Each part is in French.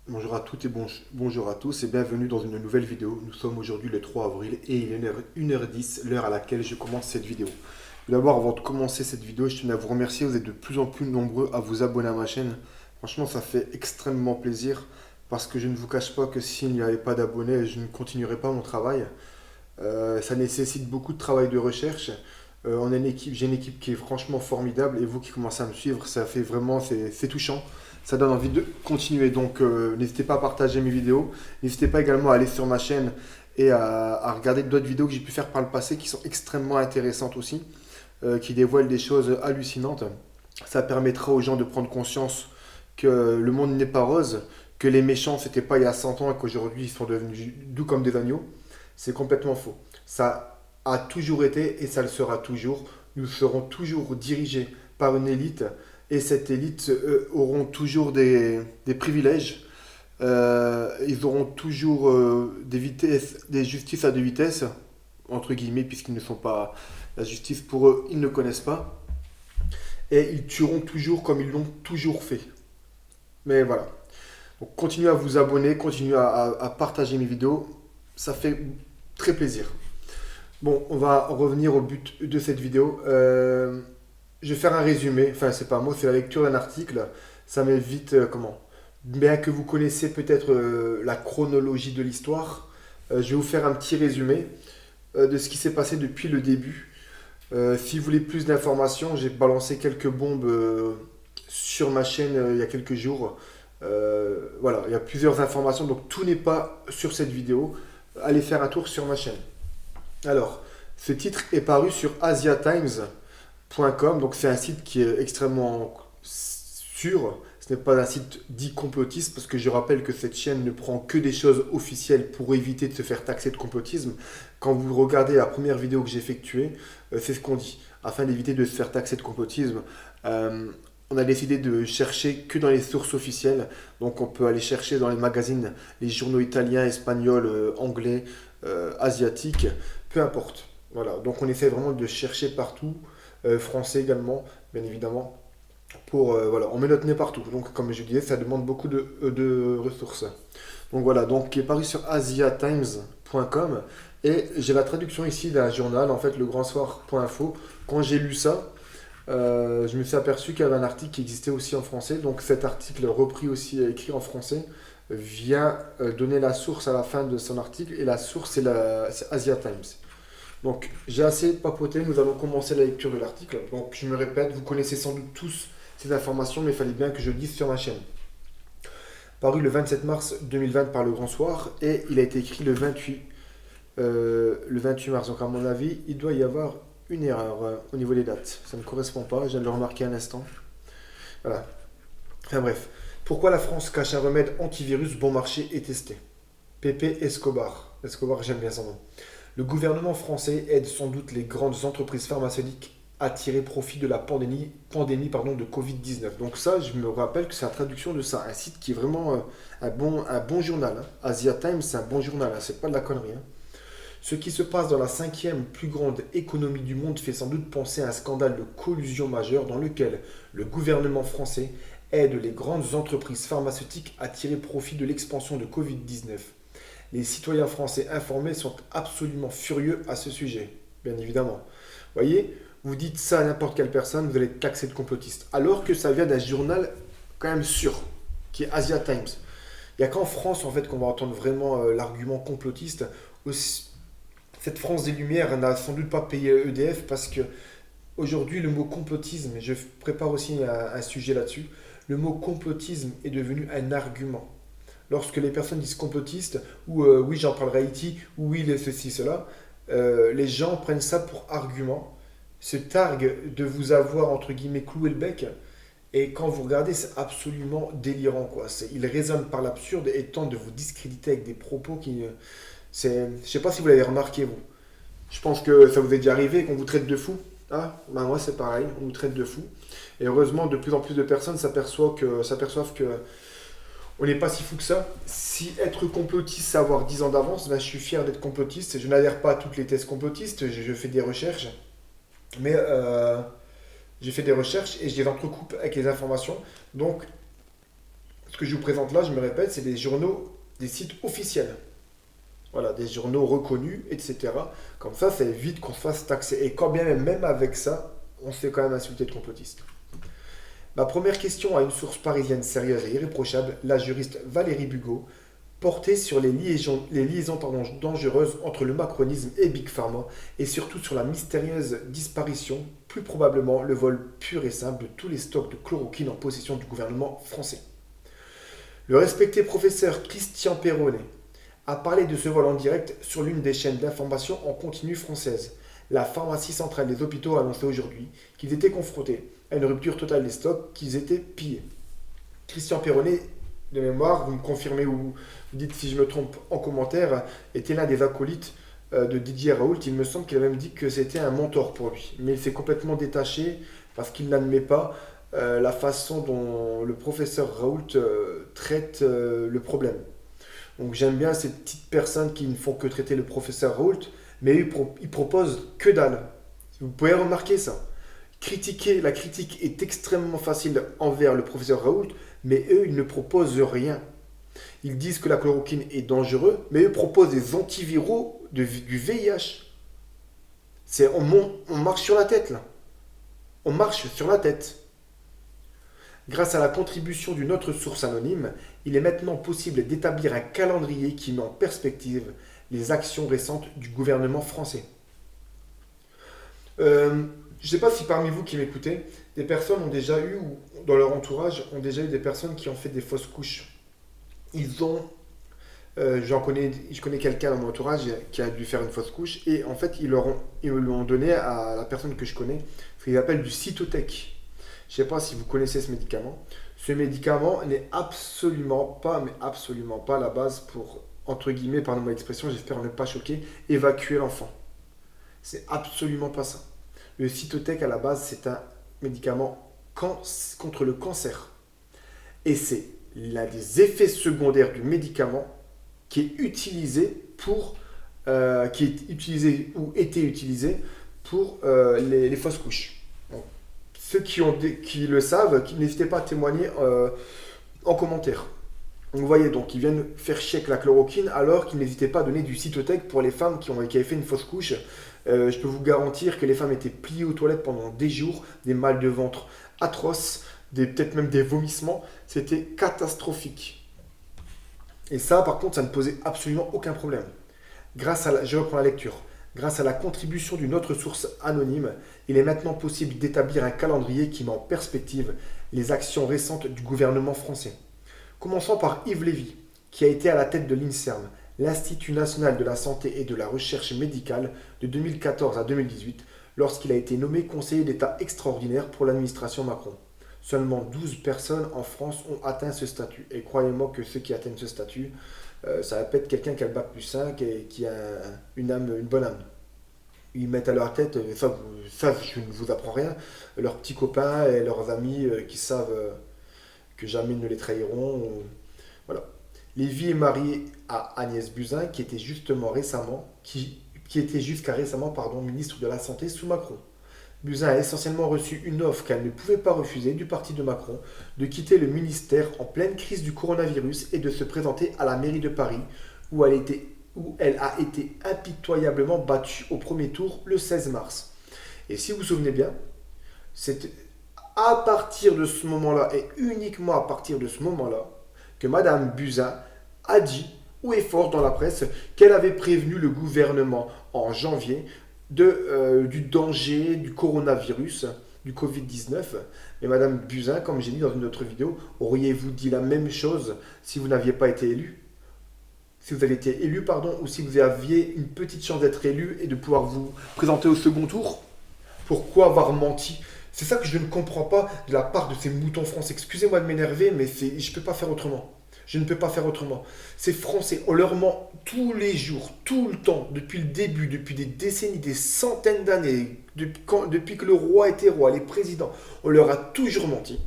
Bonjour à toutes et bonjour à tous et bienvenue dans une nouvelle vidéo. Nous sommes aujourd'hui le 3 avril et il est 1h10, l'heure à laquelle je commence cette vidéo. Tout d'abord, avant de commencer cette vidéo, je tenais à vous remercier. Vous êtes de plus en plus nombreux à vous abonner à ma chaîne. Franchement, ça fait extrêmement plaisir parce que je ne vous cache pas que s'il n'y avait pas d'abonnés, je ne continuerais pas mon travail. Ça nécessite beaucoup de travail de recherche. On a une équipe, j'ai une équipe qui est franchement formidable et vous qui commencez à me suivre, ça fait vraiment, c'est touchant. Ça donne envie de continuer. Donc n'hésitez pas à partager mes vidéos. N'hésitez pas également à aller sur ma chaîne et à regarder d'autres vidéos que j'ai pu faire par le passé qui sont extrêmement intéressantes aussi, qui dévoilent des choses hallucinantes. Ça permettra aux gens de prendre conscience que le monde n'est pas rose, que les méchants c'était pas il y a 100 ans et qu'aujourd'hui ils sont devenus doux comme des agneaux. C'est complètement faux. Ça a toujours été et ça le sera toujours. Nous serons toujours dirigés par une élite et cette élite auront toujours des privilèges. Ils auront toujours des vitesses, des justices à deux vitesses, entre guillemets, puisqu'ils ne sont pas la justice pour eux, ils ne connaissent pas. Et ils tueront toujours comme ils l'ont toujours fait. Mais voilà. Donc continuez à vous abonner, continuez à partager mes vidéos. Ça fait très plaisir. Bon, on va revenir au but de cette vidéo. Je vais faire un résumé. Enfin, c'est pas moi, c'est la lecture d'un article. Ça m'évite, comment bien que vous connaissez peut-être la chronologie de l'histoire, je vais vous faire un petit résumé de ce qui s'est passé depuis le début. Si vous voulez plus d'informations, j'ai balancé quelques bombes sur ma chaîne il y a quelques jours. Voilà, il y a plusieurs informations, donc tout n'est pas sur cette vidéo. Allez faire un tour sur ma chaîne. Alors, ce titre est paru sur asiatimes.com, donc c'est un site qui est extrêmement sûr. Ce n'est pas un site dit complotiste, parce que je rappelle que cette chaîne ne prend que des choses officielles pour éviter de se faire taxer de complotisme. Quand vous regardez la première vidéo que j'ai effectuée, c'est ce qu'on dit. Afin d'éviter de se faire taxer de complotisme, on a décidé de chercher que dans les sources officielles. Donc on peut aller chercher dans les magazines, les journaux italiens, espagnols, anglais, asiatiques, peu importe. Voilà, donc on essaie vraiment de chercher partout, français également, bien évidemment, pour, voilà, on met notre nez partout. Donc comme je disais, ça demande beaucoup de ressources. Donc voilà, donc qui est paru sur asiatimes.com et j'ai la traduction ici d'un journal, en fait, legrandssoir.info. Quand j'ai lu ça, je me suis aperçu qu'il y avait un article qui existait aussi en français. Donc cet article repris aussi écrit en français vient donner la source à la fin de son article et la source c'est Asia Times. Donc j'ai assez papoté, nous allons commencer la lecture de l'article. Donc je me répète, vous connaissez sans doute tous ces informations, mais il fallait bien que je le dise sur ma chaîne. Paru le 27 mars 2020 par Le Grand Soir et il a été écrit le 28 mars. Donc à mon avis, il doit y avoir une erreur au niveau des dates. Ça ne correspond pas, je viens de le remarquer un instant. Voilà. Enfin bref. Pourquoi la France cache un remède antivirus bon marché et testé? Pepe Escobar. Escobar, j'aime bien son nom. Le gouvernement français aide sans doute les grandes entreprises pharmaceutiques à tirer profit de la pandémie de Covid-19. Donc ça, je me rappelle que c'est la traduction de ça. Un site qui est vraiment un bon journal, hein. Asia Times, c'est un bon journal, hein. C'est pas de la connerie, hein. Ce qui se passe dans la cinquième plus grande économie du monde fait sans doute penser à un scandale de collusion majeure dans lequel le gouvernement français aide les grandes entreprises pharmaceutiques à tirer profit de l'expansion de Covid-19. Les citoyens français informés sont absolument furieux à ce sujet, bien évidemment. Voyez, vous dites ça à n'importe quelle personne, vous allez être taxé de complotiste. Alors que ça vient d'un journal quand même sûr, qui est Asia Times. Il n'y a qu'en France en fait qu'on va entendre vraiment l'argument complotiste. Aussi, cette France des Lumières n'a sans doute pas payé EDF parce que aujourd'hui le mot complotisme, et je prépare aussi un sujet là-dessus, le mot complotisme est devenu un argument. Lorsque les personnes disent complotiste, ou oui j'en parlerai à Haïti, ou oui ceci, cela, les gens prennent ça pour argument, se targuent de vous avoir entre guillemets cloué le bec, et quand vous regardez c'est absolument délirant quoi. Ils raisonnent par l'absurde et tentent de vous discréditer avec des propos qui... je sais pas si vous l'avez remarqué vous. Je pense que ça vous est déjà arrivé qu'on vous traite de fou. Ah, bah moi c'est pareil, on nous traite de fou. Et heureusement, de plus en plus de personnes s'aperçoivent que on n'est pas si fou que ça. Si être complotiste, c'est avoir 10 ans d'avance, ben, je suis fier d'être complotiste. Je n'adhère pas à toutes les thèses complotistes, je fais des recherches. Mais j'ai fait des recherches et je les entrecoupe avec les informations. Donc, Ce que je vous présente là, je me répète, c'est des journaux, des sites officiels. Voilà, des journaux reconnus, etc. Comme ça évite qu'on se fasse taxer. Et quand bien même avec ça, on se fait quand même insulter de complotiste. Ma première question à une source parisienne sérieuse et irréprochable, la juriste Valérie Bugeaud, portait sur les liaisons dangereuses entre le macronisme et Big Pharma, et surtout sur la mystérieuse disparition, plus probablement le vol pur et simple de tous les stocks de chloroquine en possession du gouvernement français. Le respecté professeur Christian Perronnet a parlé de ce vol en direct sur l'une des chaînes d'information en continu française. La pharmacie centrale des hôpitaux a annoncé aujourd'hui qu'ils étaient confrontés à une rupture totale des stocks, qu'ils étaient pillés. Christian Perronnet, de mémoire, vous me confirmez ou vous dites si je me trompe en commentaire, était l'un des acolytes de Didier Raoult. Il me semble qu'il a même dit que c'était un mentor pour lui. Mais il s'est complètement détaché parce qu'il n'admet pas la façon dont le professeur Raoult traite le problème. Donc j'aime bien ces petites personnes qui ne font que traiter le professeur Raoult, mais ils proposent que dalle. Vous pouvez remarquer ça. La critique est extrêmement facile envers le professeur Raoult, mais eux, ils ne proposent rien. Ils disent que la chloroquine est dangereuse, mais eux proposent des antiviraux du VIH. On marche sur la tête, là. On marche sur la tête. Grâce à la contribution d'une autre source anonyme, il est maintenant possible d'établir un calendrier qui met en perspective les actions récentes du gouvernement français. Je ne sais pas si parmi vous qui m'écoutez, des personnes ont déjà eu, ou dans leur entourage, ont déjà eu des personnes qui ont fait des fausses couches. Je connais quelqu'un dans mon entourage qui a dû faire une fausse couche, et en fait, ils lui ont donné à la personne que je connais ce qu'ils appellent du Cytotec. Je ne sais pas si vous connaissez ce médicament. Ce médicament n'est absolument pas la base pour, entre guillemets, pardon l'expression, j'espère ne pas choquer, évacuer l'enfant. C'est absolument pas ça. Le Cytotec, à la base, c'est un médicament contre le cancer. Et c'est l'un des effets secondaires du médicament qui est utilisé ou été utilisé pour les fausses couches. Donc, ceux qui le savent, n'hésitez pas à témoigner en commentaire. Donc, vous voyez, donc, ils viennent faire chier avec la chloroquine alors qu'ils n'hésitaient pas à donner du Cytotec pour les femmes qui avaient fait une fausse couche. Je peux vous garantir que les femmes étaient pliées aux toilettes pendant des jours, des mal de ventre atroces, peut-être même des vomissements. C'était catastrophique. Et ça, par contre, ça ne posait absolument aucun problème. Je reprends la lecture. Grâce à la contribution d'une autre source anonyme, il est maintenant possible d'établir un calendrier qui met en perspective les actions récentes du gouvernement français. Commençons par Yves Lévy, qui a été à la tête de l'INSERM, l'Institut national de la santé et de la recherche médicale, de 2014 à 2018, lorsqu'il a été nommé conseiller d'État extraordinaire pour l'administration Macron. Seulement 12 personnes en France ont atteint ce statut. Et croyez-moi que ceux qui atteignent ce statut, ça va pas être quelqu'un qui a le bac plus 5 et qui a une bonne âme. Ils mettent à leur tête, ça je ne vous apprends rien, leurs petits copains et leurs amis qui savent que jamais ils ne les trahiront. Voilà. Lévy est marié à Agnès Buzyn, qui était jusqu'à récemment, ministre de la Santé sous Macron. Buzyn a essentiellement reçu une offre qu'elle ne pouvait pas refuser du parti de Macron de quitter le ministère en pleine crise du coronavirus et de se présenter à la mairie de Paris, où elle a été impitoyablement battue au premier tour le 16 mars. Et si vous vous souvenez bien, c'est à partir de ce moment-là, et uniquement à partir de ce moment-là, que Madame Buzyn a dit haut et fort dans la presse qu'elle avait prévenu le gouvernement en janvier du danger du coronavirus, du Covid-19. Mais Madame Buzyn, comme j'ai dit dans une autre vidéo, auriez-vous dit la même chose si vous n'aviez pas été élu? Si vous avez été élu, ou si vous aviez une petite chance d'être élu et de pouvoir vous présenter au second tour? Pourquoi avoir menti? C'est ça que je ne comprends pas de la part de ces moutons français. Excusez-moi de m'énerver, mais je ne peux pas faire autrement. Je ne peux pas faire autrement. Ces Français, on leur ment tous les jours, tout le temps, depuis le début, depuis des décennies, des centaines d'années, depuis que le roi était roi, les présidents, on leur a toujours menti.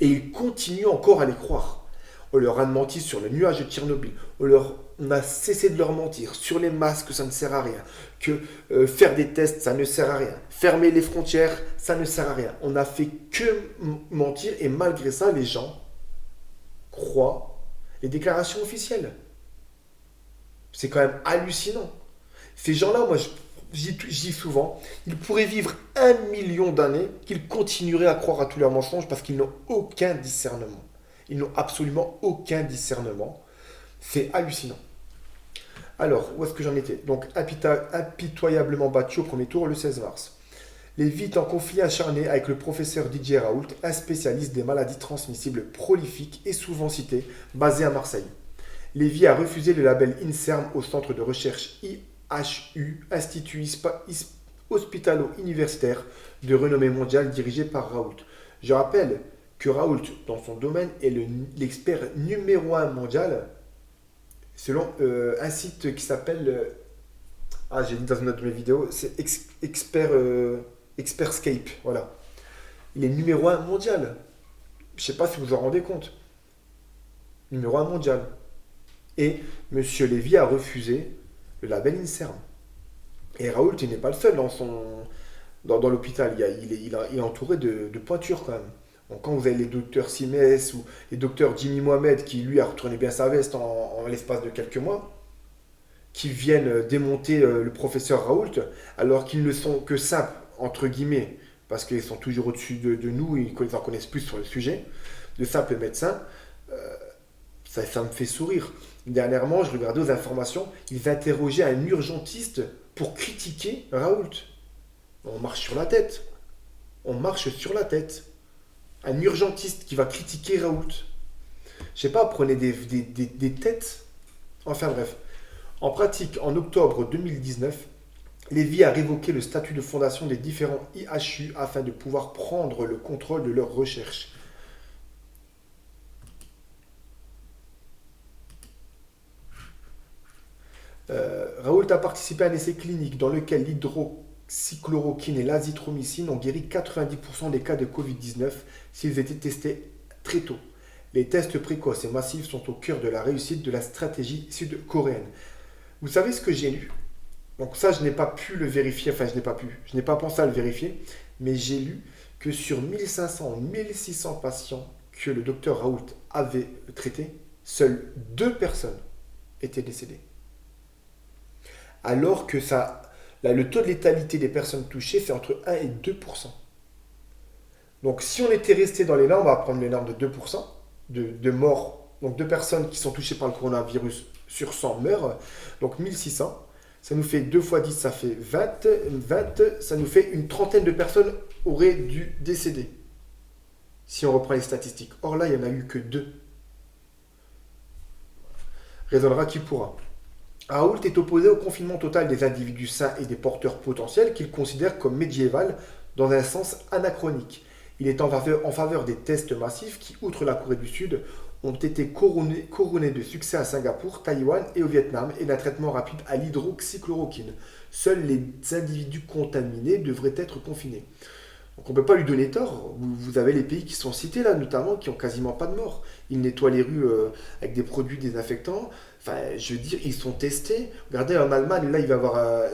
Et ils continuent encore à les croire. On leur a menti sur le nuage de Tchernobyl. On a cessé de leur mentir sur les masques, ça ne sert à rien. Que faire des tests, ça ne sert à rien. Fermer les frontières, ça ne sert à rien. On n'a fait que mentir et malgré ça, les gens croient les déclarations officielles. C'est quand même hallucinant. Ces gens-là, moi, je dis souvent, ils pourraient vivre 1 million d'années, qu'ils continueraient à croire à tous leurs mensonges parce qu'ils n'ont aucun discernement. Ils n'ont absolument aucun discernement. C'est hallucinant. Alors, où est-ce que j'en étais? Donc, impitoyablement battu au premier tour le 16 mars. Lévy est en conflit acharné avec le professeur Didier Raoult, un spécialiste des maladies transmissibles prolifiques et souvent cité, basé à Marseille. Lévy a refusé le label INSERM au centre de recherche IHU, Institut hospitalo-universitaire de renommée mondiale dirigé par Raoult. Je rappelle que Raoult, dans son domaine, est l'expert numéro 1 mondial, selon un site qui s'appelle... j'ai dit dans une autre de mes vidéos, c'est Expertscape, voilà. Il est numéro 1 mondial. Je ne sais pas si vous vous en rendez compte. Numéro 1 mondial. Et M. Lévy a refusé le label INSERM. Et Raoult, il n'est pas le seul dans l'hôpital. Il est entouré de pointures quand même. Donc, quand vous avez les docteurs Simès ou les docteurs Jimmy Mohamed, qui lui a retourné bien sa veste en l'espace de quelques mois, qui viennent démonter le professeur Raoult, alors qu'ils ne sont que simples, entre guillemets, parce qu'ils sont toujours au-dessus de nous, ils en connaissent plus sur le sujet, de simples médecins, ça me fait sourire. Dernièrement, je regardais aux informations, ils interrogeaient un urgentiste pour critiquer Raoult. On marche sur la tête. On marche sur la tête. Un urgentiste qui va critiquer Raoult. Je sais pas, prenez des têtes. Enfin bref. En pratique, en octobre 2019, Lévy a révoqué le statut de fondation des différents IHU afin de pouvoir prendre le contrôle de leurs recherches. Raoult a participé à un essai clinique dans lequel l'hydroxychloroquine et l'azithromycine ont guéri 90% des cas de Covid-19 s'ils étaient testés très tôt. Les tests précoces et massifs sont au cœur de la réussite de la stratégie sud-coréenne. Vous savez ce que j'ai lu? Donc ça, je n'ai pas pu le vérifier, je n'ai pas pensé à le vérifier, mais j'ai lu que sur 1500 1600 patients que le docteur Raoult avait traités, seules 2 personnes étaient décédées. Alors que le taux de létalité des personnes touchées, c'est entre 1 et 2%. Donc si on était resté dans les normes, on va prendre les normes de 2% de morts, donc 2 personnes qui sont touchées par le coronavirus sur 100 meurent, donc 1600. Ça nous fait 2 fois 10, ça fait 20, ça nous fait une trentaine de personnes auraient dû décéder. Si on reprend les statistiques. Or là, il n'y en a eu que 2. Raisonnera qui pourra. Raoult est opposé au confinement total des individus sains et des porteurs potentiels qu'il considère comme médiéval dans un sens anachronique. Il est en faveur des tests massifs qui, outre la Corée du Sud, ont été couronnés de succès à Singapour, Taïwan et au Vietnam et d'un traitement rapide à l'hydroxychloroquine. Seuls les individus contaminés devraient être confinés. Donc on ne peut pas lui donner tort. Vous avez les pays qui sont cités là, notamment, qui n'ont quasiment pas de morts. Ils nettoient les rues avec des produits désinfectants. Enfin, je veux dire, ils sont testés. Regardez, en Allemagne, là,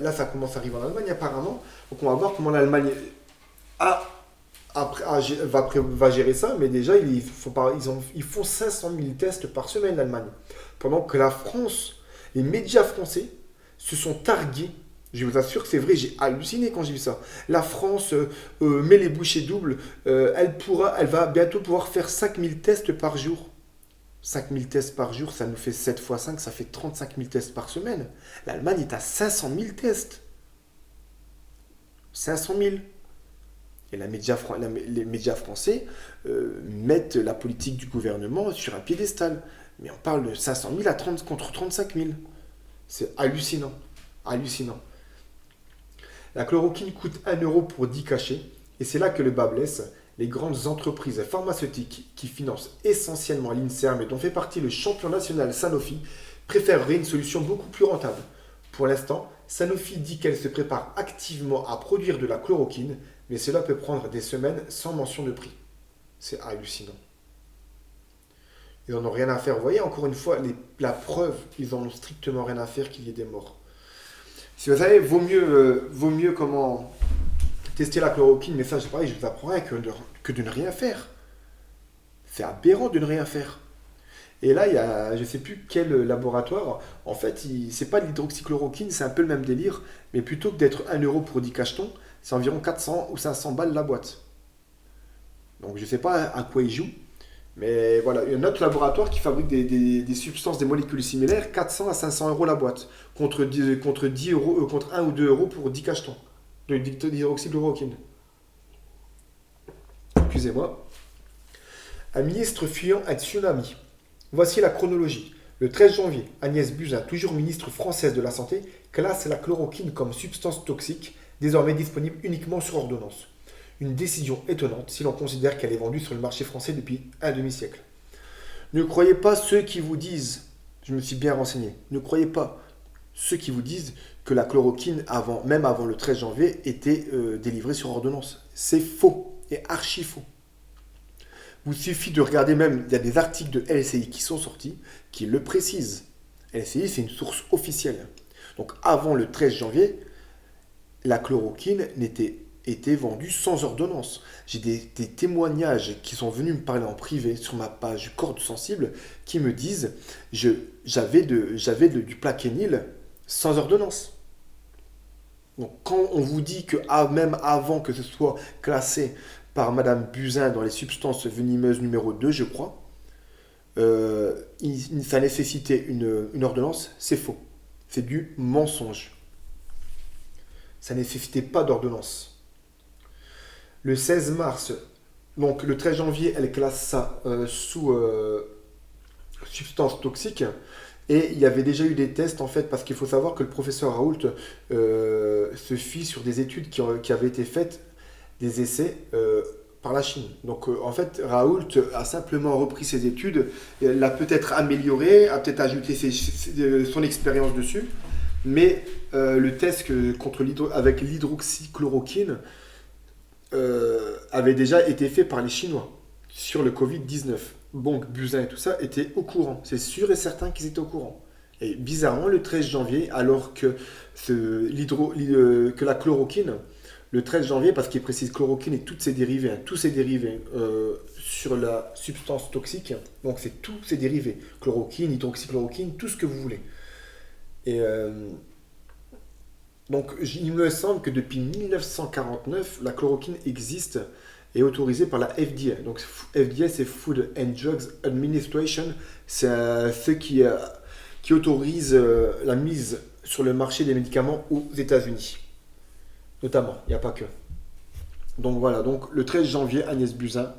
là ça commence à arriver en Allemagne apparemment. Donc on va voir comment l'Allemagne va gérer ça. Mais déjà, ils font 500 000 tests par semaine, l'Allemagne. Pendant que la France, les médias français se sont targués. Je vous assure que c'est vrai, j'ai halluciné quand j'ai vu ça. La France met les bouchées doubles. Elle va bientôt pouvoir faire 5000 tests par jour. 5000 tests par jour, ça nous fait 7 fois 5, ça fait 35 000 tests par semaine. L'Allemagne est à 500 000 tests. 500 000. Et les médias français mettent la politique du gouvernement sur un piédestal. Mais on parle de 500 000 contre 35 000. C'est hallucinant. Hallucinant. La chloroquine coûte 1 euro pour 10 cachets. Et c'est là que le bas blesse. Les grandes entreprises pharmaceutiques qui financent essentiellement l'INSERM et dont fait partie le champion national Sanofi préféreraient une solution beaucoup plus rentable. Pour l'instant, Sanofi dit qu'elle se prépare activement à produire de la chloroquine, mais cela peut prendre des semaines sans mention de prix. C'est hallucinant. Ils n'en ont rien à faire. Vous voyez, encore une fois, la preuve, ils n'en ont strictement rien à faire qu'il y ait des morts. Si vous savez, vaut mieux comment tester la chloroquine, mais ça, c'est pareil, je vous apprends rien que de ne rien faire. C'est aberrant de ne rien faire. Et là, il y a, je ne sais plus quel laboratoire, en fait, c'est pas de l'hydroxychloroquine, c'est un peu le même délire, mais plutôt que d'être 1 € pour 10 cachetons, c'est environ 400 ou 500 balles la boîte. Donc je ne sais pas à quoi ils jouent, mais voilà, il y a un autre laboratoire qui fabrique des substances, des molécules similaires, 400 à 500 € la boîte, contre 10 euros, contre 1 ou 2 € pour 10 cachetons d'hydroxychloroquine. Excusez-moi. Un ministre fuyant un tsunami. Voici la chronologie. Le 13 janvier, Agnès Buzyn, toujours ministre française de la Santé, classe la chloroquine comme substance toxique, désormais disponible uniquement sur ordonnance. Une décision étonnante si l'on considère qu'elle est vendue sur le marché français depuis un demi-siècle. Ne croyez pas ceux qui vous disent, je me suis bien renseigné, ne croyez pas ceux qui vous disent que la chloroquine, même avant le 13 janvier, était délivrée sur ordonnance. C'est faux et archi faux. Il suffit de regarder même, il y a des articles de LCI qui sont sortis qui le précisent. LCI, c'est une source officielle. Donc avant le 13 janvier, la chloroquine était vendue sans ordonnance. J'ai des témoignages qui sont venus me parler en privé sur ma page Corde Sensible qui me disent j'avais du Plaquenil sans ordonnance. Donc quand on vous dit que même avant que ce soit classé par Madame Buzyn dans les substances venimeuses numéro 2, je crois, ça nécessitait une ordonnance, c'est faux. C'est du mensonge. Ça nécessitait pas d'ordonnance. Le 16 mars, donc le 13 janvier, elle classe ça sous substance toxique. Et il y avait déjà eu des tests en fait, parce qu'il faut savoir que le professeur Raoult se fie sur des études qui avaient été faites, des essais par la Chine. Donc en fait, Raoult a simplement repris ses études, l'a peut-être amélioré, a peut-être ajouté son expérience dessus, mais le test avec l'hydroxychloroquine avait déjà été fait par les Chinois sur le Covid-19. Donc Buzyn et tout ça étaient au courant. C'est sûr et certain qu'ils étaient au courant. Et bizarrement, le 13 janvier, alors que la chloroquine, le 13 janvier, parce qu'il précise chloroquine et toutes ses dérivés, tous ses dérivés sur la substance toxique, donc c'est tous ses dérivés, chloroquine, hydroxychloroquine, tout ce que vous voulez. Et donc il me semble que depuis 1949, la chloroquine existe et est autorisée par la FDA. Donc FDA, c'est Food and Drugs Administration, c'est ceux qui autorisent la mise sur le marché des médicaments aux États-Unis. Notamment, il n'y a pas que. Donc voilà, donc le 13 janvier, Agnès Buzyn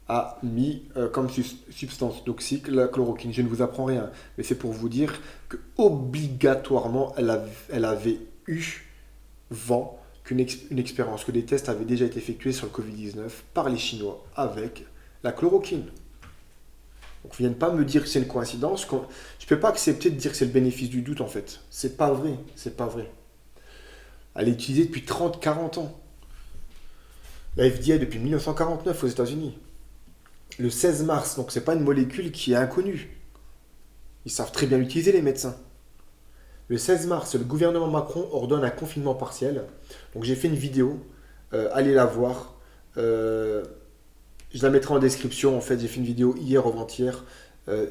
a mis comme substance toxique la chloroquine. Je ne vous apprends rien, mais c'est pour vous dire que obligatoirement, elle avait eu vent une expérience, que des tests avaient déjà été effectués sur le Covid-19 par les Chinois avec la chloroquine. Donc, ils ne viennent pas me dire que c'est une coïncidence. Je ne peux pas accepter de dire que c'est le bénéfice du doute, en fait. C'est pas vrai, c'est pas vrai. Elle est utilisée depuis 30-40 ans. La FDA depuis 1949 aux États-Unis. Le 16 mars, donc c'est pas une molécule qui est inconnue. Ils savent très bien l'utiliser, les médecins. Le 16 mars, le gouvernement Macron ordonne un confinement partiel. Donc j'ai fait une vidéo, allez la voir. Je la mettrai en description. En fait, j'ai fait une vidéo hier ou avant-hier.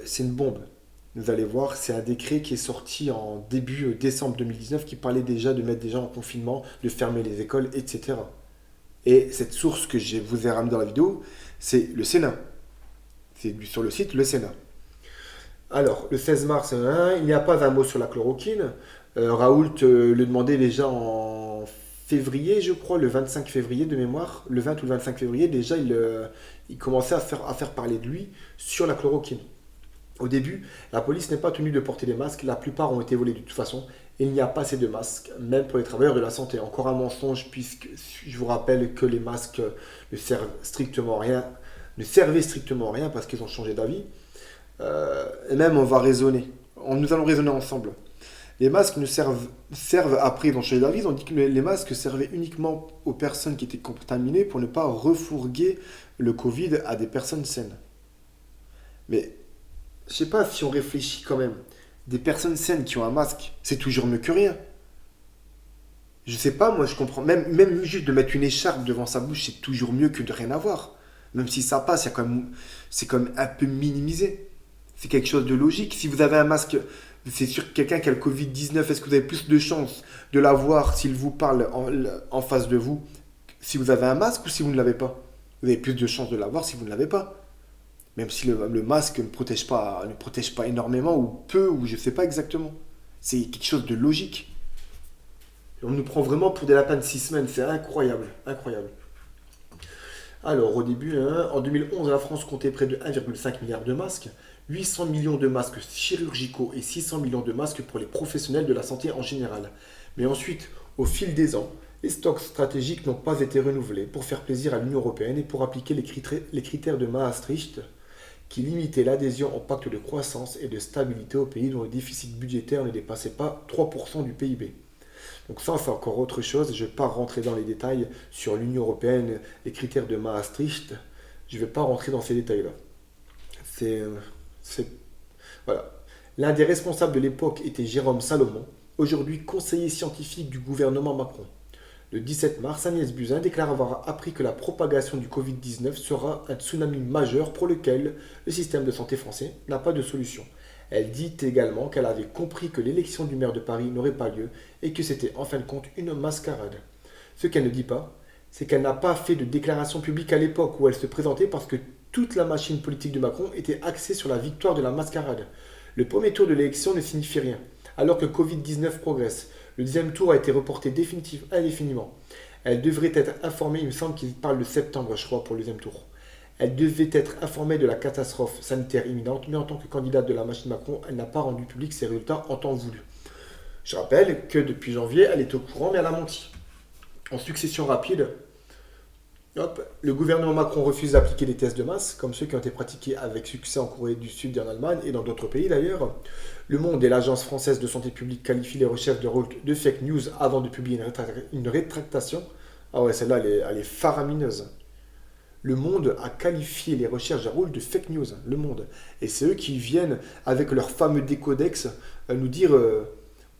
C'est une bombe. Vous allez voir, c'est un décret qui est sorti en début décembre 2019 qui parlait déjà de mettre des gens en confinement, de fermer les écoles, etc. Et cette source que je vous ai ramenée dans la vidéo, c'est le Sénat. C'est sur le site Le Sénat. Alors, le 16 mars, il n'y a pas un mot sur la chloroquine. Raoult le demandait déjà en février, je crois, le 25 février de mémoire. Le 20 ou le 25 février, déjà, il commençait à faire parler de lui sur la chloroquine. Au début, la police n'est pas tenue de porter des masques. La plupart ont été volés de toute façon. Il n'y a pas assez de masques, même pour les travailleurs de la santé. Encore un mensonge, puisque je vous rappelle que les masques ne servaient strictement rien parce qu'ils ont changé d'avis. Et même on va raisonner. Nous allons raisonner ensemble. Les masques servent après, ils ont changé d'avis. Ils ont dit que les masques servaient uniquement aux personnes qui étaient contaminées pour ne pas refourguer le Covid à des personnes saines. Mais je sais pas si on réfléchit quand même. Des personnes saines qui ont un masque, c'est toujours mieux que rien. Je sais pas, moi je comprends. Même juste de mettre une écharpe devant sa bouche, c'est toujours mieux que de rien avoir. Même si ça passe, c'est quand même un peu minimisé. C'est quelque chose de logique. Si vous avez un masque, c'est sûr que quelqu'un qui a le Covid-19, est-ce que vous avez plus de chances de l'avoir s'il vous parle en face de vous si vous avez un masque ou si vous ne l'avez pas? Vous avez plus de chances de l'avoir si vous ne l'avez pas. Même si le masque ne protège pas énormément ou peu, ou je ne sais pas exactement. C'est quelque chose de logique. On nous prend vraiment pour des lapins de 6 semaines. C'est incroyable, incroyable. Alors, au début, hein, en 2011, la France comptait près de 1,5 milliard de masques, 800 millions de masques chirurgicaux et 600 millions de masques pour les professionnels de la santé en général. Mais ensuite, au fil des ans, les stocks stratégiques n'ont pas été renouvelés pour faire plaisir à l'Union européenne et pour appliquer les critères de Maastricht qui limitaient l'adhésion au pacte de croissance et de stabilité aux pays dont le déficit budgétaire ne dépassait pas 3% du PIB. Donc ça, c'est encore autre chose. Je ne vais pas rentrer dans les détails sur l'Union européenne, les critères de Maastricht. Je ne vais pas rentrer dans ces détails-là. C'est- voilà. L'un des responsables de l'époque était Jérôme Salomon, aujourd'hui conseiller scientifique du gouvernement Macron. Le 17 mars, Agnès Buzyn déclare avoir appris que la propagation du Covid-19 sera un tsunami majeur pour lequel le système de santé français n'a pas de solution. Elle dit également qu'elle avait compris que l'élection du maire de Paris n'aurait pas lieu et que c'était en fin de compte une mascarade. Ce qu'elle ne dit pas, c'est qu'elle n'a pas fait de déclaration publique à l'époque où elle se présentait parce que toute la machine politique de Macron était axée sur la victoire de la mascarade. Le premier tour de l'élection ne signifie rien, alors que Covid-19 progresse. Le deuxième tour a été reporté indéfiniment. Elle devrait être informée, il me semble qu'il parle de septembre, je crois, pour le deuxième tour. Elle devait être informée de la catastrophe sanitaire imminente, mais en tant que candidate de la machine Macron, elle n'a pas rendu public ses résultats en temps voulu. Je rappelle que depuis janvier, elle est au courant, mais elle a menti. En succession rapide, hop, le gouvernement Macron refuse d'appliquer les tests de masse, comme ceux qui ont été pratiqués avec succès en Corée du Sud et en Allemagne, et dans d'autres pays d'ailleurs. Le Monde et l'Agence française de santé publique qualifient les recherches de fake news avant de publier une rétractation. Ah ouais, celle-là, elle est faramineuse. Le Monde a qualifié les recherches de rôle de fake news. Le Monde. Et c'est eux qui viennent avec leur fameux décodex nous dire, vous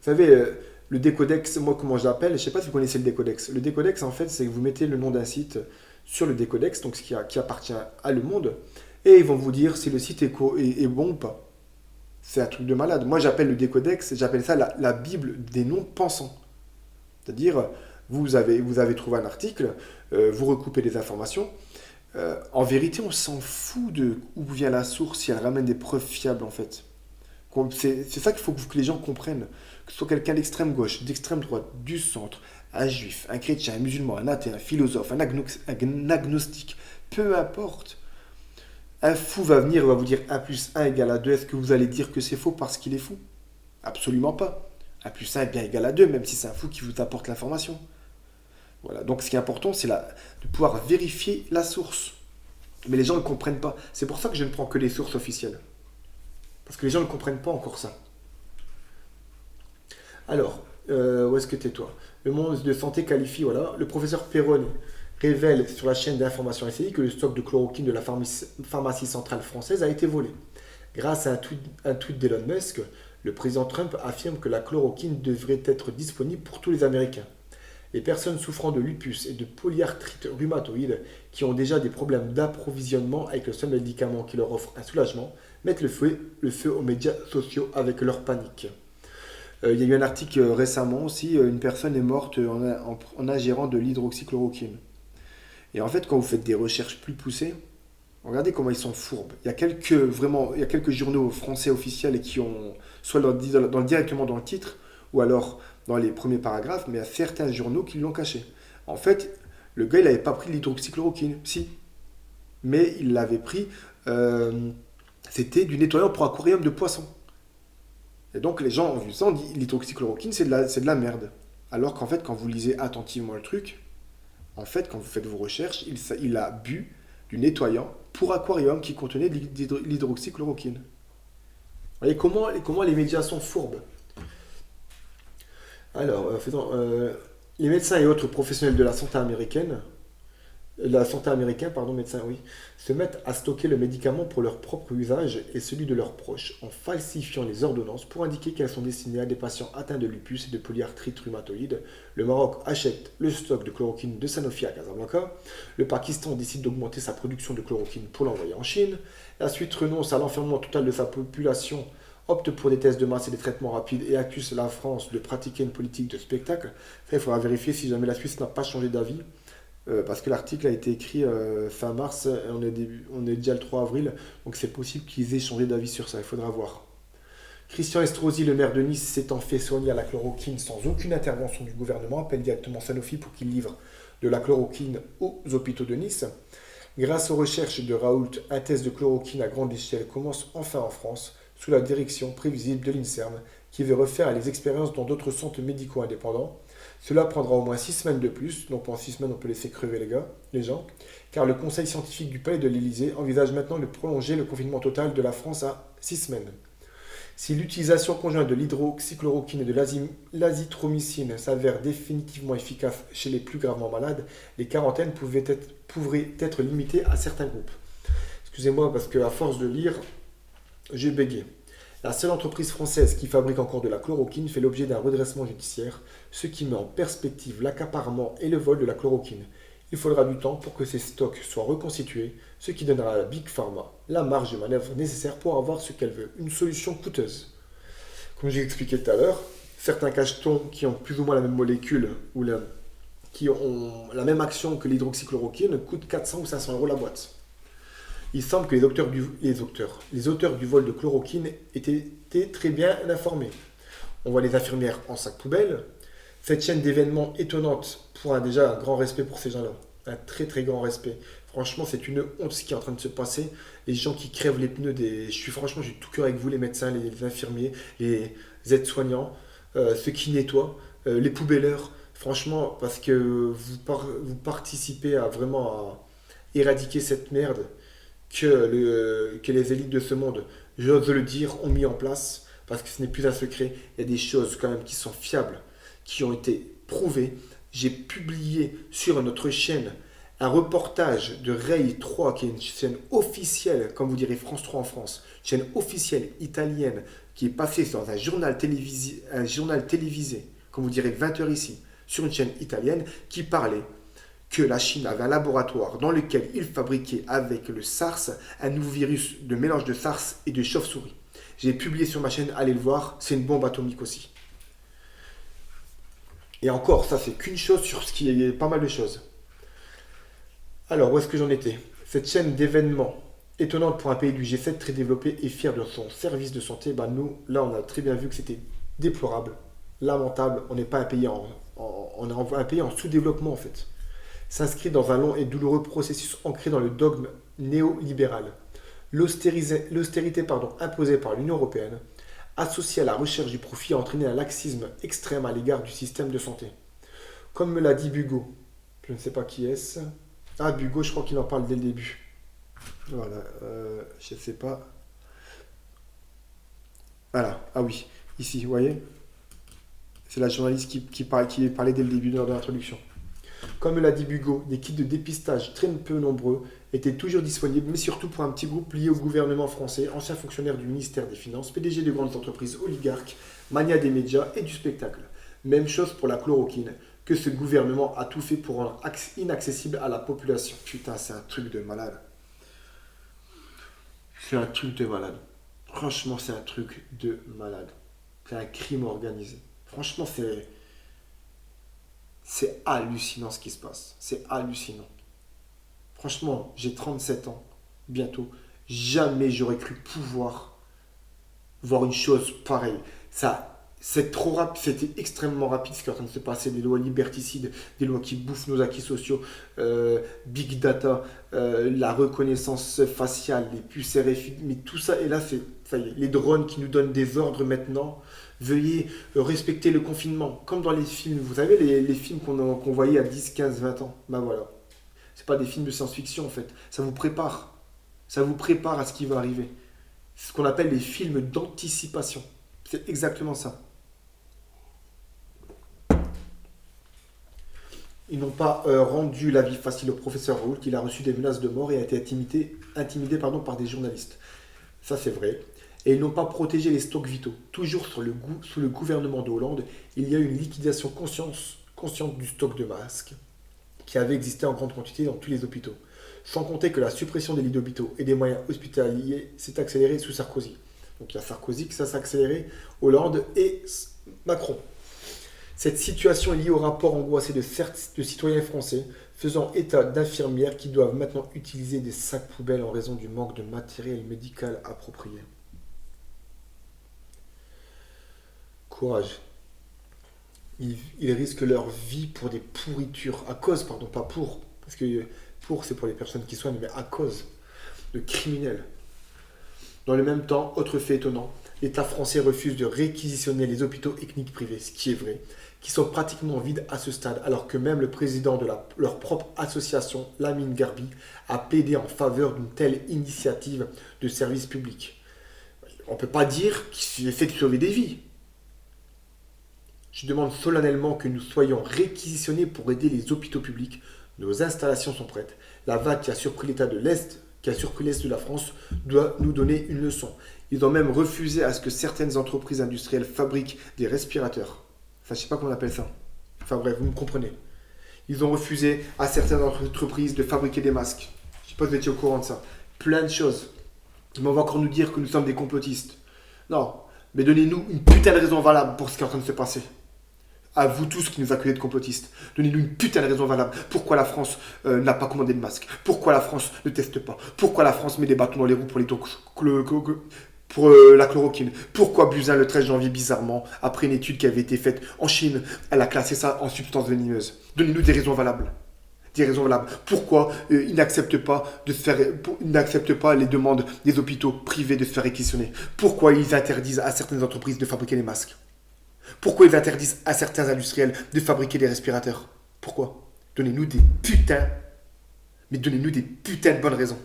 savez, le décodex, moi comment je l'appelle, je ne sais pas si vous connaissez le décodex. Le décodex, en fait, c'est que vous mettez le nom d'un site sur le décodex, donc qui appartient à Le Monde, et ils vont vous dire si le site est bon ou pas. C'est un truc de malade. Moi, j'appelle le décodex, j'appelle ça la Bible des non-pensants. C'est-à-dire, vous avez trouvé un article, vous recoupez les informations. En vérité, on s'en fout de où vient la source si elle ramène des preuves fiables, en fait. C'est ça qu'il faut que les gens comprennent. Que ce soit quelqu'un d'extrême gauche, d'extrême droite, du centre, un juif, un chrétien, un musulman, un athée, un philosophe, un agnostique, peu importe. Un fou va venir et va vous dire 1 plus 1 égale à 2. Est-ce que vous allez dire que c'est faux parce qu'il est fou? Absolument pas. 1 plus 1 est bien égal à 2, même si c'est un fou qui vous apporte l'information. Voilà. Donc ce qui est important, c'est de pouvoir vérifier la source. Mais les gens ne comprennent pas. C'est pour ça que je ne prends que les sources officielles. Parce que les gens ne comprennent pas encore ça. Alors, où est-ce que t'es toi? Le monde de santé qualifie, voilà. Le professeur Perron révèle sur la chaîne d'information SCI que le stock de chloroquine de la pharmacie centrale française a été volé. Grâce à un tweet d'Elon Musk, le président Trump affirme que la chloroquine devrait être disponible pour tous les Américains. Les personnes souffrant de lupus et de polyarthrite rhumatoïde, qui ont déjà des problèmes d'approvisionnement avec le seul médicament qui leur offre un soulagement, mettent le feu aux médias sociaux avec leur panique. Il y a eu un article récemment aussi, une personne est morte en ingérant de l'hydroxychloroquine. Et en fait, quand vous faites des recherches plus poussées, regardez comment ils sont fourbes. Il y a quelques journaux français officiels qui ont, soit directement dans le titre, ou alors dans les premiers paragraphes, mais il y a certains journaux qui l'ont caché. En fait, le gars, il n'avait pas pris de l'hydroxychloroquine, si. Mais il l'avait pris, c'était du nettoyant pour aquarium de poissons. Et donc les gens ont vu ça, on dit l'hydroxychloroquine, c'est de la merde. Alors qu'en fait, quand vous lisez attentivement le truc, en fait, quand vous faites vos recherches, il a bu du nettoyant pour aquarium qui contenait de l'hydroxychloroquine. Vous voyez comment les médias sont fourbes. Alors, les médecins et autres professionnels de la santé américaine la santé américaine, pardon, médecins, oui, se mettent à stocker le médicament pour leur propre usage et celui de leurs proches en falsifiant les ordonnances pour indiquer qu'elles sont destinées à des patients atteints de lupus et de polyarthrite rhumatoïde. Le Maroc achète le stock de chloroquine de Sanofi à Casablanca. Le Pakistan décide d'augmenter sa production de chloroquine pour l'envoyer en Chine. La Suisse renonce à l'enfermement total de sa population, opte pour des tests de masse et des traitements rapides et accuse la France de pratiquer une politique de spectacle. Ça, il faudra vérifier si jamais la Suisse n'a pas changé d'avis. Parce que l'article a été écrit fin mars, et on est déjà le 3 avril, donc c'est possible qu'ils aient changé d'avis sur ça, il faudra voir. Christian Estrosi, le maire de Nice, s'étant fait soigner à la chloroquine sans aucune intervention du gouvernement, appelle directement Sanofi pour qu'il livre de la chloroquine aux hôpitaux de Nice. Grâce aux recherches de Raoult, un test de chloroquine à grande échelle commence enfin en France, sous la direction prévisible de l'INSERM, qui veut refaire les expériences dans d'autres centres médicaux indépendants. Cela prendra au moins 6 semaines de plus, donc pendant 6 semaines on peut laisser crever les gens, car le conseil scientifique du Palais de l'Élysée envisage maintenant de prolonger le confinement total de la France à 6 semaines. Si l'utilisation conjointe de l'hydroxychloroquine et de l'azithromycine s'avère définitivement efficace chez les plus gravement malades, les quarantaines pourraient être limitées à certains groupes. Excusez-moi parce qu'à force de lire, j'ai bégayé. La seule entreprise française qui fabrique encore de la chloroquine fait l'objet d'un redressement judiciaire, ce qui met en perspective l'accaparement et le vol de la chloroquine. Il faudra du temps pour que ces stocks soient reconstitués, ce qui donnera à la Big Pharma la marge de manœuvre nécessaire pour avoir ce qu'elle veut, une solution coûteuse. Comme j'ai expliqué tout à l'heure, certains cachetons qui ont plus ou moins la même molécule ou qui ont la même action que l'hydroxychloroquine coûtent 400 ou 500 euros la boîte. Il semble que les auteurs du vol de chloroquine étaient très bien informés. On voit les infirmières en sac poubelle. Cette chaîne d'événements étonnante pour déjà un grand respect pour ces gens-là. Un très très grand respect. Franchement, c'est une honte ce qui est en train de se passer. Les gens qui crèvent les pneus franchement, j'ai tout cœur avec vous, les médecins, les infirmiers, les aides-soignants, ceux qui nettoient, les poubelleurs. Franchement, parce que vous participez à vraiment à éradiquer cette merde que les élites de ce monde, j'ose le dire, ont mis en place, parce que ce n'est plus un secret. Il y a des choses quand même qui sont fiables, qui ont été prouvées. J'ai publié sur notre chaîne un reportage de Rai 3, qui est une chaîne officielle, comme vous direz France 3 en France, chaîne officielle italienne, qui est passée dans un journal télévisé, comme vous direz 20h ici, sur une chaîne italienne, qui parlait que la Chine avait un laboratoire dans lequel il fabriquait avec le SARS un nouveau virus de mélange de SARS et de chauve-souris. J'ai publié sur ma chaîne, allez le voir, c'est une bombe atomique aussi. Et encore, ça c'est qu'une chose sur ce qui est pas mal de choses. Alors, où est-ce que j'en étais? Cette chaîne d'événements étonnante pour un pays du G7 très développé et fier de son service de santé, nous, là on a très bien vu que c'était déplorable, lamentable, on n'est pas un pays on est un pays en sous-développement en fait. S'inscrit dans un long et douloureux processus ancré dans le dogme néolibéral. L'austérité imposée par l'Union européenne, associée à la recherche du profit, a entraîné un laxisme extrême à l'égard du système de santé. Comme me l'a dit Bugo, je ne sais pas qui est-ce. Ah, Bugo, je crois qu'il en parle dès le début. Voilà, je ne sais pas. Voilà, ah oui, ici, vous voyez, c'est la journaliste qui parlait dès le début de l'introduction. Comme l'a dit Bugo, des kits de dépistage très peu nombreux étaient toujours disponibles, mais surtout pour un petit groupe lié au gouvernement français, anciens fonctionnaires du ministère des Finances, PDG de grandes entreprises oligarques, mania des médias et du spectacle. Même chose pour la chloroquine, que ce gouvernement a tout fait pour rendre inaccessible à la population. Putain, c'est un truc de malade. C'est un truc de malade. Franchement, c'est un truc de malade. C'est un crime organisé. Franchement, c'est hallucinant ce qui se passe. C'est hallucinant. Franchement, j'ai 37 ans, bientôt. Jamais j'aurais cru pouvoir voir une chose pareille. C'est trop rapide, c'était extrêmement rapide ce qui est en train de se passer. Des lois liberticides, des lois qui bouffent nos acquis sociaux, big data, la reconnaissance faciale, les puces RFID, mais tout ça, et là, ça y est, les drones qui nous donnent des ordres maintenant. Veuillez respecter le confinement, comme dans les films. Vous savez, les films qu'on voyait à 10, 15, 20 ans. Voilà. C'est pas des films de science-fiction en fait. Ça vous prépare. Ça vous prépare à ce qui va arriver. C'est ce qu'on appelle les films d'anticipation. C'est exactement ça. Ils n'ont pas rendu la vie facile au professeur Raoult, il a reçu des menaces de mort et a été intimidé par des journalistes. Ça, c'est vrai. Et ils n'ont pas protégé les stocks vitaux. Toujours sous le gouvernement de Hollande, il y a eu une liquidation consciente du stock de masques qui avait existé en grande quantité dans tous les hôpitaux. Sans compter que la suppression des lits d'hôpitaux et des moyens hospitaliers s'est accélérée sous Sarkozy. Donc il y a Sarkozy que ça s'est accéléré, Hollande et Macron. Cette situation est liée au rapport angoissé de citoyens français faisant état d'infirmières qui doivent maintenant utiliser des sacs poubelles en raison du manque de matériel médical approprié. Courage. Ils risquent leur vie pour des pourritures, à cause, pardon, pas pour, parce que pour c'est pour les personnes qui soignent, mais à cause de criminels. Dans le même temps, autre fait étonnant, l'État français refuse de réquisitionner les hôpitaux et cliniques privés, ce qui est vrai, qui sont pratiquement vides à ce stade, alors que même le président de leur propre association, Lamine Garbi, a plaidé en faveur d'une telle initiative de service public. On ne peut pas dire qu'il essaie de sauver des vies. Je demande solennellement que nous soyons réquisitionnés pour aider les hôpitaux publics. Nos installations sont prêtes. La vague qui a surpris l'État de l'Est, qui a surpris l'Est de la France, doit nous donner une leçon. Ils ont même refusé à ce que certaines entreprises industrielles fabriquent des respirateurs. Enfin, je ne sais pas comment on appelle ça. Enfin bref, vous me comprenez. Ils ont refusé à certaines entreprises de fabriquer des masques. Je ne sais pas si vous étiez au courant de ça. Plein de choses. Mais on va encore nous dire que nous sommes des complotistes. Non, mais donnez-nous une putain de raison valable pour ce qui est en train de se passer. À vous tous qui nous accusez de complotistes, donnez-nous une putain de raison valable. Pourquoi la France n'a pas commandé de masque? Pourquoi la France ne teste pas? Pourquoi la France met des bâtons dans les roues pour la chloroquine? Pourquoi Buzyn, le 13 janvier, bizarrement, après une étude qui avait été faite en Chine, elle a classé ça en substance venimeuse? Donnez-nous des raisons valables. Des raisons valables. Pourquoi ils n'acceptent pas les demandes des hôpitaux privés de se faire réquisitionner? Pourquoi ils interdisent à certaines entreprises de fabriquer des masques? Pourquoi ils interdisent à certains industriels de fabriquer des respirateurs? Pourquoi? Donnez-nous des putains, mais donnez-nous des putains de bonnes raisons.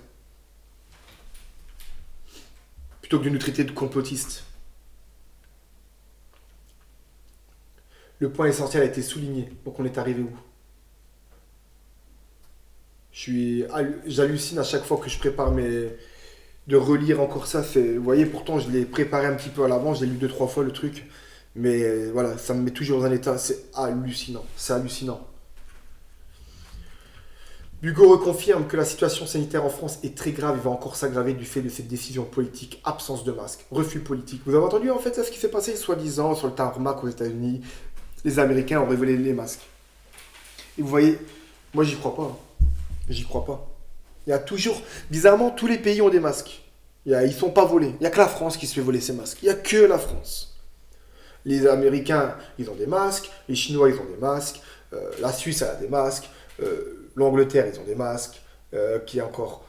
Plutôt que de nous traiter de complotistes. Le point essentiel a été souligné, donc on est arrivé où? J'hallucine à chaque fois que je prépare de relire encore ça. Vous voyez, pourtant je l'ai préparé un petit peu à l'avant, j'ai lu 2-3 fois le truc. Mais voilà, ça me met toujours dans un état, c'est hallucinant, c'est hallucinant. Hugo reconfirme que la situation sanitaire en France est très grave et va encore s'aggraver du fait de cette décision politique, absence de masque, refus politique. Vous avez entendu en fait ce qui s'est passé, soi-disant, sur le tarmac aux États-Unis, les Américains ont révélé les masques. Et vous voyez, moi j'y crois pas. J'y crois pas. Il y a toujours, bizarrement, tous les pays ont des masques. Ils sont pas volés. Il n'y a que la France qui se fait voler ses masques. Il n'y a que la France. Les Américains, ils ont des masques. Les Chinois, ils ont des masques. La Suisse, elle a des masques. L'Angleterre, ils ont des masques. Qui est encore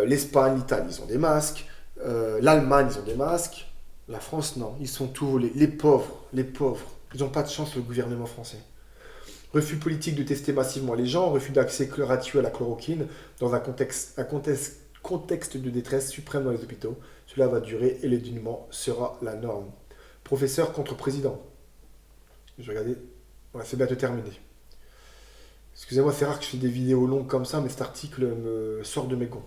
l'Espagne, l'Italie, ils ont des masques. L'Allemagne, ils ont des masques. La France, non. Ils sont tous volés. Les pauvres. Ils n'ont pas de chance, le gouvernement français. Refus politique de tester massivement les gens. Refus d'accès gratuit à la chloroquine dans un contexte de détresse suprême dans les hôpitaux. Cela va durer et le dénouement sera la norme. Professeur contre président. Je vais regarder. Ouais, c'est bientôt terminé. Excusez-moi, c'est rare que je fais des vidéos longues comme ça, mais cet article me sort de mes gonds.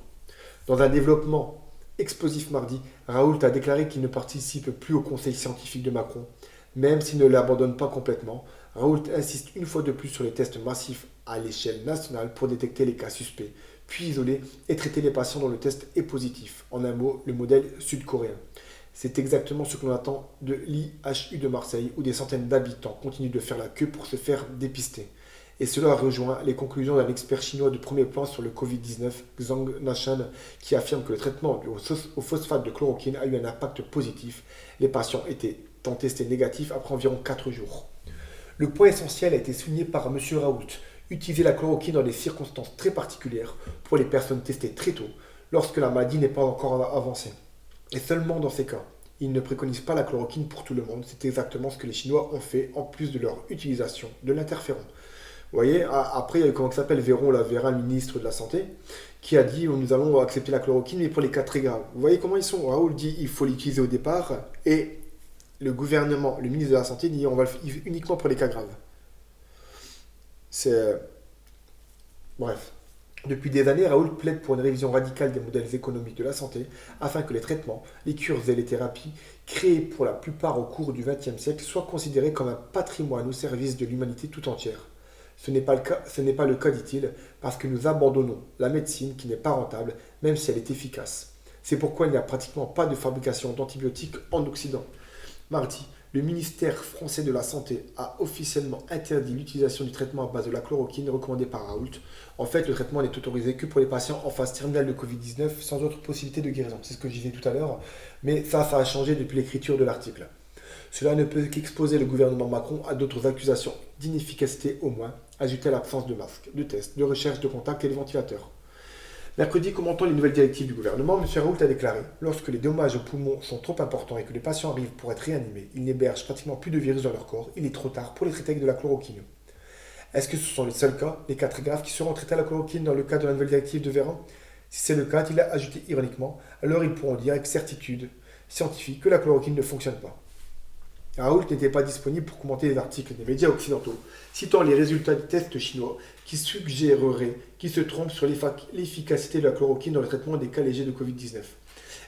Dans un développement explosif mardi, Raoult a déclaré qu'il ne participe plus au conseil scientifique de Macron, même s'il ne l'abandonne pas complètement. Raoult insiste une fois de plus sur les tests massifs à l'échelle nationale pour détecter les cas suspects, puis isoler et traiter les patients dont le test est positif. En un mot, le modèle sud-coréen. C'est exactement ce que l'on attend de l'IHU de Marseille, où des centaines d'habitants continuent de faire la queue pour se faire dépister. Et cela rejoint les conclusions d'un expert chinois de premier plan sur le Covid-19, Zhang Nashan, qui affirme que le traitement au phosphate de chloroquine a eu un impact positif. Les patients étaient testés négatifs après environ 4 jours. Le point essentiel a été souligné par M. Raoult. Utiliser la chloroquine dans des circonstances très particulières pour les personnes testées très tôt, lorsque la maladie n'est pas encore avancée. Et seulement dans ces cas. Ils ne préconisent pas la chloroquine pour tout le monde. C'est exactement ce que les Chinois ont fait, en plus de leur utilisation de l'interféron. Vous voyez, après, il y a eu, comment il s'appelle, Véran, le ministre de la Santé, qui a dit nous allons accepter la chloroquine, mais pour les cas très graves. Vous voyez comment ils sont. Raoult dit il faut l'utiliser au départ, et le gouvernement, le ministre de la Santé dit on va le faire uniquement pour les cas graves. C'est... Bref. Depuis des années, Raoult plaide pour une révision radicale des modèles économiques de la santé afin que les traitements, les cures et les thérapies, créées pour la plupart au cours du XXe siècle, soient considérés comme un patrimoine au service de l'humanité tout entière. Ce n'est pas le cas, dit-il, parce que nous abandonnons la médecine qui n'est pas rentable, même si elle est efficace. C'est pourquoi il n'y a pratiquement pas de fabrication d'antibiotiques en Occident. Mardi, le ministère français de la Santé a officiellement interdit l'utilisation du traitement à base de la chloroquine recommandé par Raoult. En fait, le traitement n'est autorisé que pour les patients en phase terminale de Covid-19 sans autre possibilité de guérison. C'est ce que je disais tout à l'heure, mais ça a changé depuis l'écriture de l'article. Cela ne peut qu'exposer le gouvernement Macron à d'autres accusations d'inefficacité au moins, ajoutées à l'absence de masques, de tests, de recherche de contacts et de ventilateurs. Mercredi, commentant les nouvelles directives du gouvernement, M. Raoult a déclaré: lorsque les dommages aux poumons sont trop importants et que les patients arrivent pour être réanimés, ils n'hébergent pratiquement plus de virus dans leur corps, il est trop tard pour les traiter avec de la chloroquine. Est-ce que ce sont les seuls cas, les cas très graves, qui seront traités à la chloroquine dans le cadre de la nouvelle directive de Véran? Si c'est le cas, il a ajouté ironiquement, alors ils pourront dire avec certitude scientifique que la chloroquine ne fonctionne pas. Raoult n'était pas disponible pour commenter les articles des médias occidentaux, citant les résultats des tests chinois qui suggéreraient qu'il se trompe sur l'efficacité de la chloroquine dans le traitement des cas légers de Covid-19.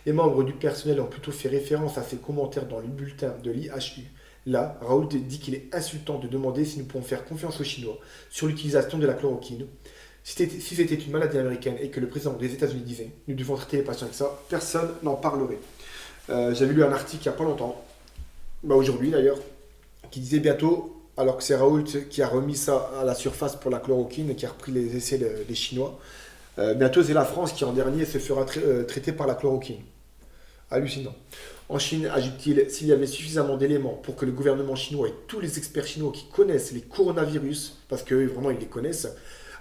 Les membres du personnel ont plutôt fait référence à ces commentaires dans le bulletin de l'IHU. Là, Raoult dit qu'il est insultant de demander si nous pouvons faire confiance aux Chinois sur l'utilisation de la chloroquine. Si c'était une maladie américaine et que le président des États-Unis disait nous devons traiter les patients avec ça, personne n'en parlerait. J'avais lu un article il n'y a pas longtemps, aujourd'hui d'ailleurs, qui disait bientôt, alors que c'est Raoult qui a remis ça à la surface pour la chloroquine et qui a repris les essais des Chinois, bientôt c'est la France qui en dernier se fera traiter par la chloroquine. Hallucinant. En Chine, ajoute-t-il, s'il y avait suffisamment d'éléments pour que le gouvernement chinois et tous les experts chinois qui connaissent les coronavirus, parce qu'eux vraiment ils les connaissent,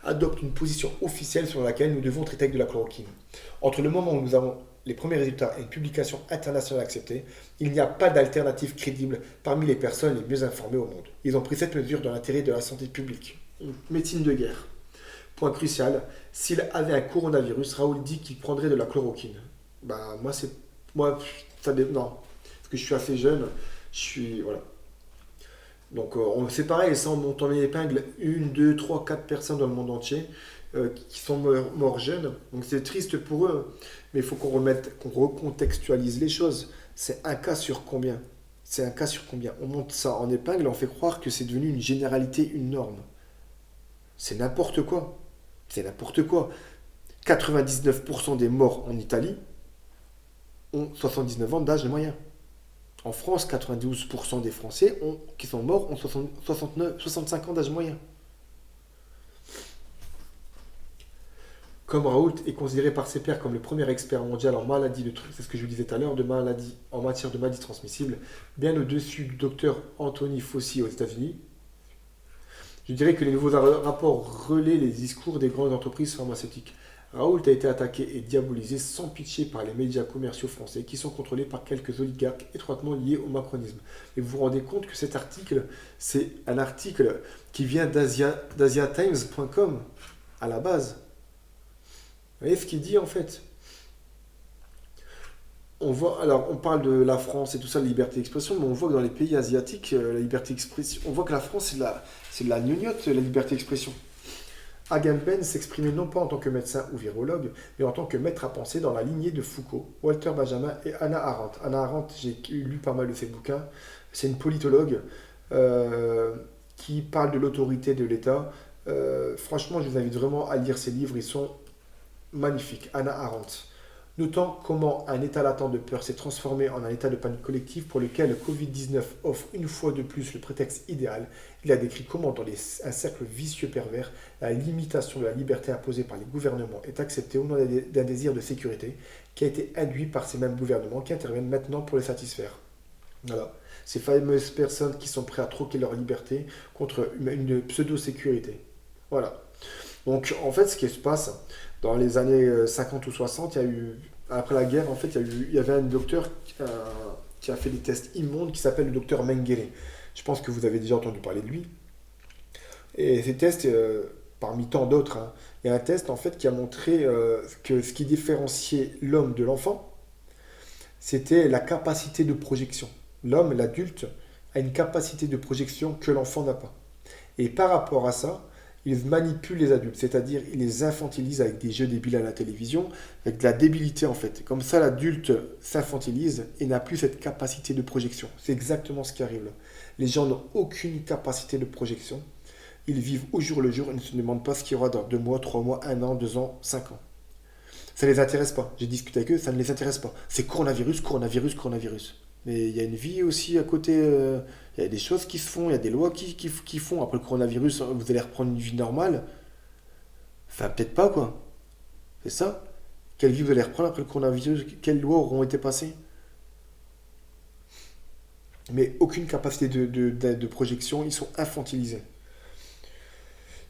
adoptent une position officielle sur laquelle nous devons traiter avec de la chloroquine. Entre le moment où nous avons les premiers résultats et une publication internationale acceptée, il n'y a pas d'alternative crédible parmi les personnes les mieux informées au monde. Ils ont pris cette mesure dans l'intérêt de la santé publique. Une médecine de guerre. Point crucial, s'il avait un coronavirus, Raoult dit qu'il prendrait de la chloroquine. Non. Parce que je suis assez jeune, voilà. Donc c'est pareil, ça on monte en épingle 1, 2, 3, 4 personnes dans le monde entier qui sont morts jeunes. Donc c'est triste pour eux, mais il faut qu'on recontextualise les choses. C'est un cas sur combien? C'est un cas sur combien? On monte ça en épingle, on fait croire que c'est devenu une généralité, une norme. C'est n'importe quoi. C'est n'importe quoi. 99% des morts en Italie ont 79 ans d'âge moyen. En France, 92% des Français qui sont morts ont 65 ans d'âge moyen. Comme Raoult est considéré par ses pairs comme le premier expert mondial en maladies, c'est ce que je vous disais tout à l'heure, en matière de maladies transmissibles, bien au-dessus du docteur Anthony Fauci aux États-Unis, je dirais que les nouveaux rapports relaient les discours des grandes entreprises pharmaceutiques. Raoult a été attaqué et diabolisé sans pitié par les médias commerciaux français qui sont contrôlés par quelques oligarques étroitement liés au macronisme. Et vous vous rendez compte que cet article, c'est un article qui vient d'asiatimes.com à la base. Vous voyez ce qu'il dit en fait? On parle de la France et tout ça, la liberté d'expression, mais on voit que dans les pays asiatiques, la liberté d'expression, on voit que la France, c'est de la gnognotte, la liberté d'expression. Agamben s'exprimait non pas en tant que médecin ou virologue, mais en tant que maître à penser dans la lignée de Foucault, Walter Benjamin et Hannah Arendt. Hannah Arendt, j'ai lu pas mal de ses bouquins. C'est une politologue qui parle de l'autorité de l'État. Franchement, je vous invite vraiment à lire ses livres, ils sont magnifiques. Hannah Arendt. Notant comment un état latent de peur s'est transformé en un état de panique collective pour lequel le Covid-19 offre une fois de plus le prétexte idéal, il a décrit comment dans un cercle vicieux pervers, la limitation de la liberté imposée par les gouvernements est acceptée au nom d'un désir de sécurité qui a été induit par ces mêmes gouvernements qui interviennent maintenant pour les satisfaire. Voilà. Ces fameuses personnes qui sont prêtes à troquer leur liberté contre une pseudo-sécurité. Voilà. Donc en fait, ce qui se passe, dans les années 50 ou 60, après la guerre, en fait, il y avait un docteur qui a fait des tests immondes qui s'appelle le docteur Mengele. Je pense que vous avez déjà entendu parler de lui. Et ces tests, parmi tant d'autres, il y a un test en fait qui a montré que ce qui différenciait l'homme de l'enfant, c'était la capacité de projection. L'homme, l'adulte, a une capacité de projection que l'enfant n'a pas. Et par rapport à ça, Ils manipulent les adultes, c'est-à-dire ils les infantilisent avec des jeux débiles à la télévision, avec de la débilité en fait. Comme ça, l'adulte s'infantilise et n'a plus cette capacité de projection. C'est exactement ce qui arrive là. Les gens n'ont aucune capacité de projection. Ils vivent au jour le jour et ne se demandent pas ce qu'il y aura dans 2 mois, 3 mois, 1 an, 2 ans, 5 ans. Ça ne les intéresse pas. J'ai discuté avec eux, ça ne les intéresse pas. C'est coronavirus, coronavirus, coronavirus. Mais il y a une vie aussi à côté. Il y a des choses qui se font, il y a des lois qui font. Après le coronavirus, vous allez reprendre une vie normale. Enfin, peut-être pas, quoi. C'est ça. Quelle vie vous allez reprendre après le coronavirus? Quelles lois auront été passées? Mais aucune capacité de projection, ils sont infantilisés.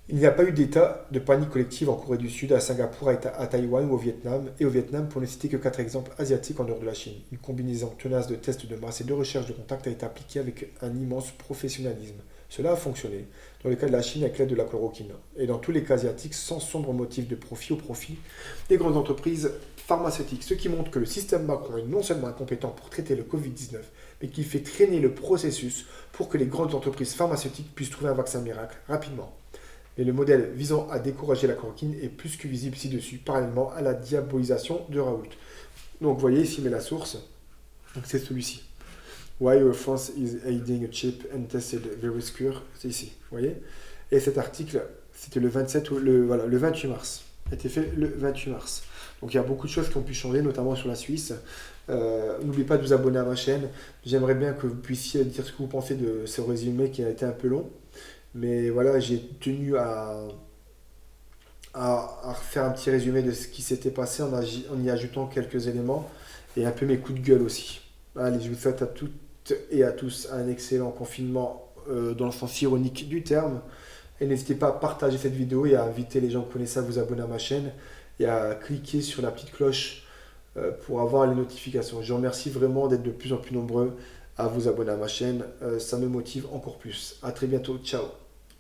Il n'y a pas eu d'état de panique collective en Corée du Sud, à Singapour, à Taïwan ou au Vietnam, et au Vietnam pour ne citer que 4 exemples asiatiques en dehors de la Chine. Une combinaison tenace de tests de masse et de recherche de contact a été appliquée avec un immense professionnalisme. Cela a fonctionné, dans le cas de la Chine avec l'aide de la chloroquine, et dans tous les cas asiatiques sans sombre motif de profit au profit des grandes entreprises pharmaceutiques, ce qui montre que le système Macron est non seulement incompétent pour traiter le Covid-19, mais qu'il fait traîner le processus pour que les grandes entreprises pharmaceutiques puissent trouver un vaccin miracle rapidement. Mais le modèle visant à décourager la chloroquine est plus que visible ci-dessus, parallèlement à la diabolisation de Raoult. Donc vous voyez ici, mais la source, donc c'est celui-ci. Why France is aiding a cheap and tested virus cure, c'est ici, vous voyez. Et cet article, c'était le 27 ou le 28 mars. A été fait le 28 mars. Donc il y a beaucoup de choses qui ont pu changer, notamment sur la Suisse. N'oubliez pas de vous abonner à ma chaîne. J'aimerais bien que vous puissiez dire ce que vous pensez de ce résumé qui a été un peu long. Mais voilà, j'ai tenu à refaire un petit résumé de ce qui s'était passé en y ajoutant quelques éléments et un peu mes coups de gueule aussi. Allez, je vous souhaite à toutes et à tous un excellent confinement dans le sens ironique du terme. Et n'hésitez pas à partager cette vidéo et à inviter les gens que vous connaissez à vous abonner à ma chaîne et à cliquer sur la petite cloche pour avoir les notifications. Je vous remercie vraiment d'être de plus en plus nombreux à vous abonner à ma chaîne. Ça me motive encore plus. À très bientôt. Ciao.